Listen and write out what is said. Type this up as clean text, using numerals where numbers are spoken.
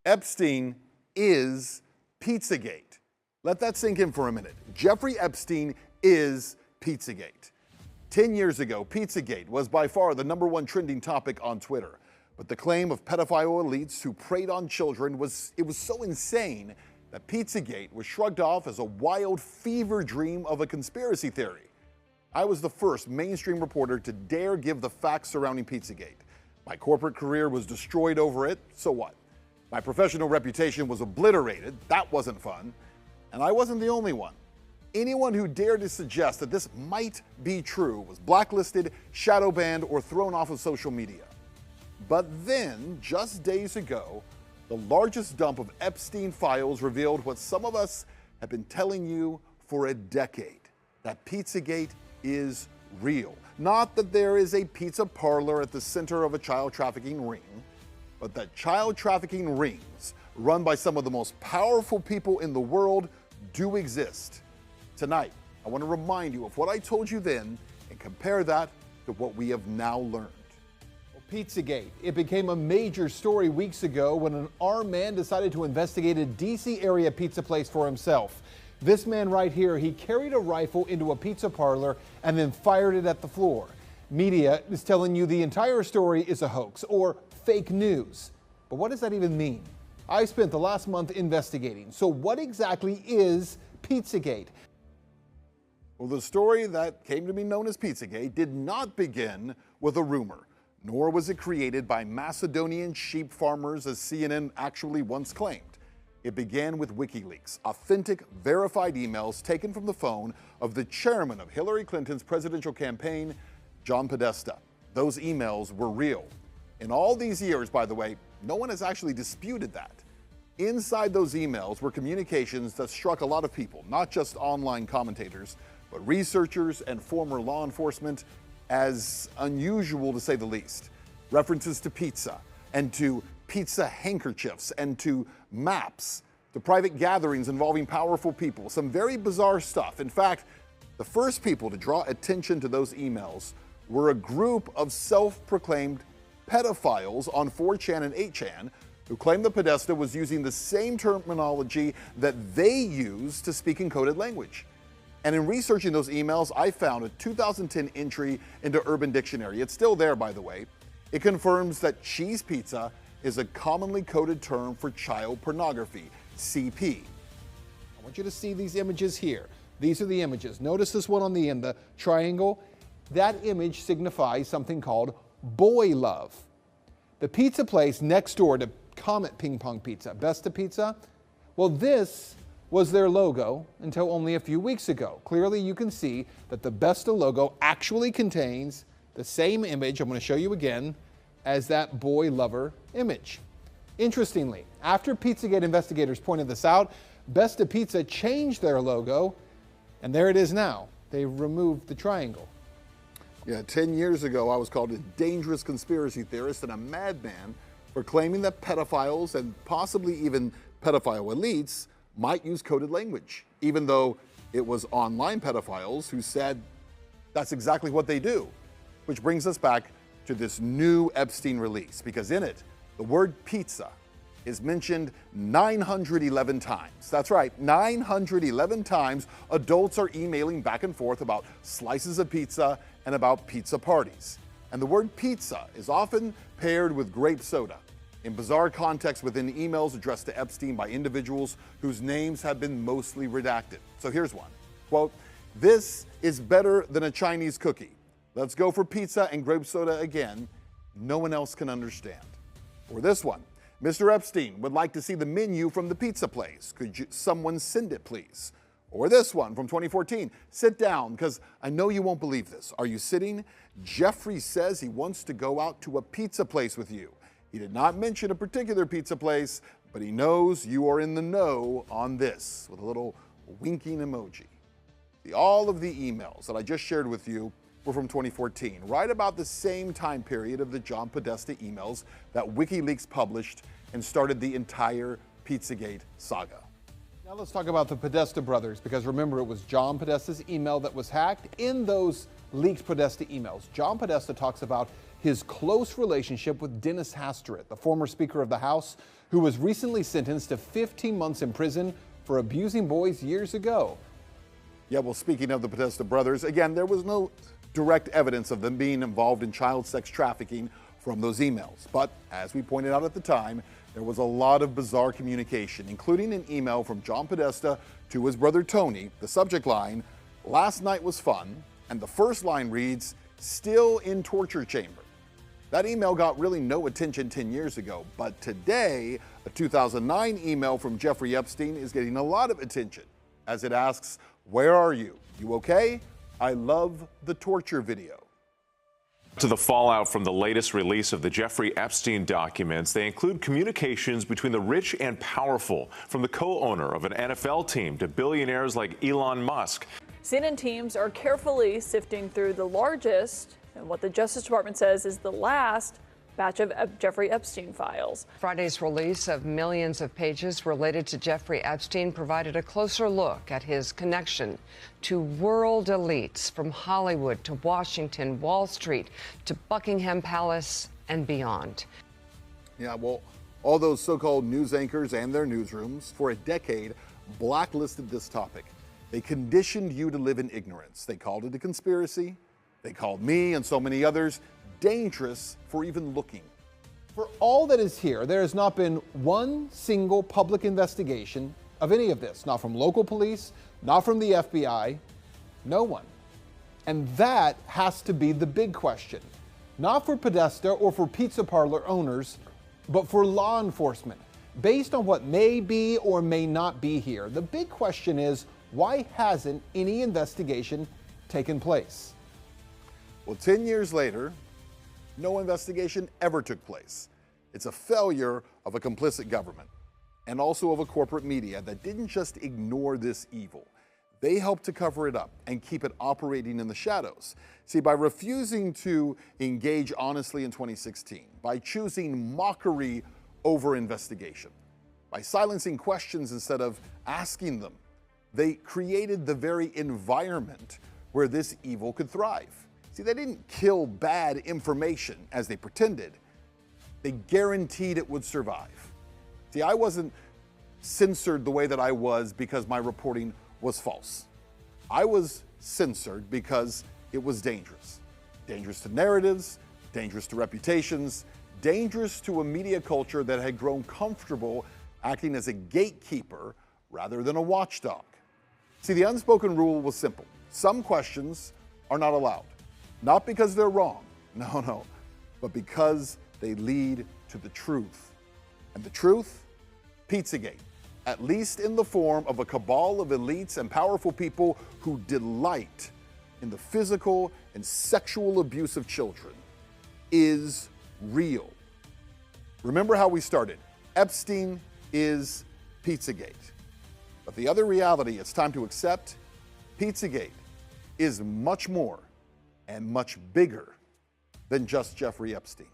Epstein is Pizzagate. Let that sink in for a minute. Jeffrey Epstein is Pizzagate. 10 years ago, Pizzagate was by far the #1 trending topic on Twitter. But the claim of pedophile elites who preyed on children was so insane that Pizzagate was shrugged off as a wild fever dream of a conspiracy theory. I was the first mainstream reporter to dare give the facts surrounding Pizzagate. My corporate career was destroyed over it, so what? My professional reputation was obliterated, that wasn't fun. And I wasn't the only one. Anyone who dared to suggest that this might be true was blacklisted, shadow banned, or thrown off of social media. But then, just days ago, the largest dump of Epstein files revealed what some of us have been telling you for a decade, that Pizzagate is real. Not that there is a pizza parlor at the center of a child trafficking ring, but that child trafficking rings run by some of the most powerful people in the world do exist. Tonight, I want to remind you of what I told you then and compare that to what we have now learned. Pizzagate. It became a major story weeks ago when an armed man decided to investigate a D.C. area pizza place for himself. This man right here, he carried a rifle into a pizza parlor and then fired it at the floor. Media is telling you the entire story is a hoax or fake news. But what does that even mean? I spent the last month investigating. So what exactly is Pizzagate? Well, the story that came to be known as Pizzagate did not begin with a rumor, nor was it created by Macedonian sheep farmers, as CNN actually once claimed. It began with WikiLeaks, authentic, verified emails taken from the phone of the chairman of Hillary Clinton's presidential campaign, John Podesta. Those emails were real. In all these years, by the way, no one has actually disputed that. Inside those emails were communications that struck a lot of people, not just online commentators, but researchers and former law enforcement, as unusual to say the least. References to pizza and to pizza handkerchiefs and to maps, to private gatherings involving powerful people, some very bizarre stuff. In fact, the first people to draw attention to those emails were a group of self-proclaimed pedophiles on 4chan and 8chan who claimed that Podesta was using the same terminology that they use to speak in coded language. And in researching those emails, I found a 2010 entry into Urban Dictionary. It's still there, by the way. It confirms that cheese pizza is a commonly coded term for child pornography, CP. I want you to see these images here. These are the images. Notice this one on the end, the triangle. That image signifies something called boy love. The pizza place next door to Comet Ping Pong Pizza, Besta Pizza, well, this was their logo until only a few weeks ago. Clearly, you can see that the Besta logo actually contains the same image, I'm going to show you again, as that boy lover image. Interestingly, after Pizzagate investigators pointed this out, Besta Pizza changed their logo, and there it is now. They removed the triangle. Yeah, 10 years ago, I was called a dangerous conspiracy theorist and a madman for claiming that pedophiles and possibly even pedophile elites might use coded language, even though it was online pedophiles who said that's exactly what they do. Which brings us back to this new Epstein release, because in it, the word pizza is mentioned 911 times. That's right, 911 times adults are emailing back and forth about slices of pizza and about pizza parties. And the word pizza is often paired with grape soda in bizarre contexts within emails addressed to Epstein by individuals whose names have been mostly redacted. So here's one. Quote, "This is better than a Chinese cookie. Let's go for pizza and grape soda again. No one else can understand." Or this one. "Mr. Epstein would like to see the menu from the pizza place. Could someone send it, please?" Or this one from 2014. "Sit down, because I know you won't believe this. Are you sitting? Jeffrey says he wants to go out to a pizza place with you. He did not mention a particular pizza place, but he knows you are in the know on this," with a little winking emoji. All of the emails that I just shared with you were from 2014, right about the same time period of the John Podesta emails that WikiLeaks published and started the entire Pizzagate saga. Now let's talk about the Podesta brothers, because remember, it was John Podesta's email that was hacked. In those leaked Podesta emails, John Podesta talks about his close relationship with Dennis Hastert, the former Speaker of the House, who was recently sentenced to 15 months in prison for abusing boys years ago. Yeah, well, speaking of the Podesta brothers, again, there was no direct evidence of them being involved in child sex trafficking from those emails. But as we pointed out at the time, there was a lot of bizarre communication, including an email from John Podesta to his brother Tony. The subject line, "Last night was fun," and the first line reads, "Still in torture chamber." That email got really no attention 10 years ago, but today, a 2009 email from Jeffrey Epstein is getting a lot of attention, as it asks, "Where are you? You okay? I love the torture video." To the fallout from the latest release of the Jeffrey Epstein documents, they include communications between the rich and powerful, from the co-owner of an NFL team to billionaires like Elon Musk. CNN teams are carefully sifting through the largest, and what the Justice Department says is the last, batch of Jeffrey Epstein files. Friday's release of millions of pages related to Jeffrey Epstein provided a closer look at his connection to world elites from Hollywood to Washington, Wall Street to Buckingham Palace and beyond. Yeah, well, all those so-called news anchors and their newsrooms for a decade blacklisted this topic. They conditioned you to live in ignorance. They called it a conspiracy. They called me and so many others dangerous for even looking. For all that is here, there has not been one single public investigation of any of this, not from local police, not from the FBI, no one. And that has to be the big question, not for Podesta or for pizza parlor owners, but for law enforcement. Based on what may be or may not be here, the big question is, why hasn't any investigation taken place? Well, 10 years later, no investigation ever took place. It's a failure of a complicit government and also of a corporate media that didn't just ignore this evil. They helped to cover it up and keep it operating in the shadows. See, by refusing to engage honestly in 2016, by choosing mockery over investigation, by silencing questions instead of asking them, they created the very environment where this evil could thrive. See, they didn't kill bad information as they pretended. They guaranteed it would survive. See, I wasn't censored the way that I was because my reporting was false. I was censored because it was dangerous. Dangerous to narratives, dangerous to reputations, dangerous to a media culture that had grown comfortable acting as a gatekeeper rather than a watchdog. See, the unspoken rule was simple. Some questions are not allowed. Not because they're wrong, no, but because they lead to the truth. And the truth? Pizzagate, at least in the form of a cabal of elites and powerful people who delight in the physical and sexual abuse of children, is real. Remember how we started. Epstein is Pizzagate. But the other reality it's time to accept, Pizzagate is much more and much bigger than just Jeffrey Epstein.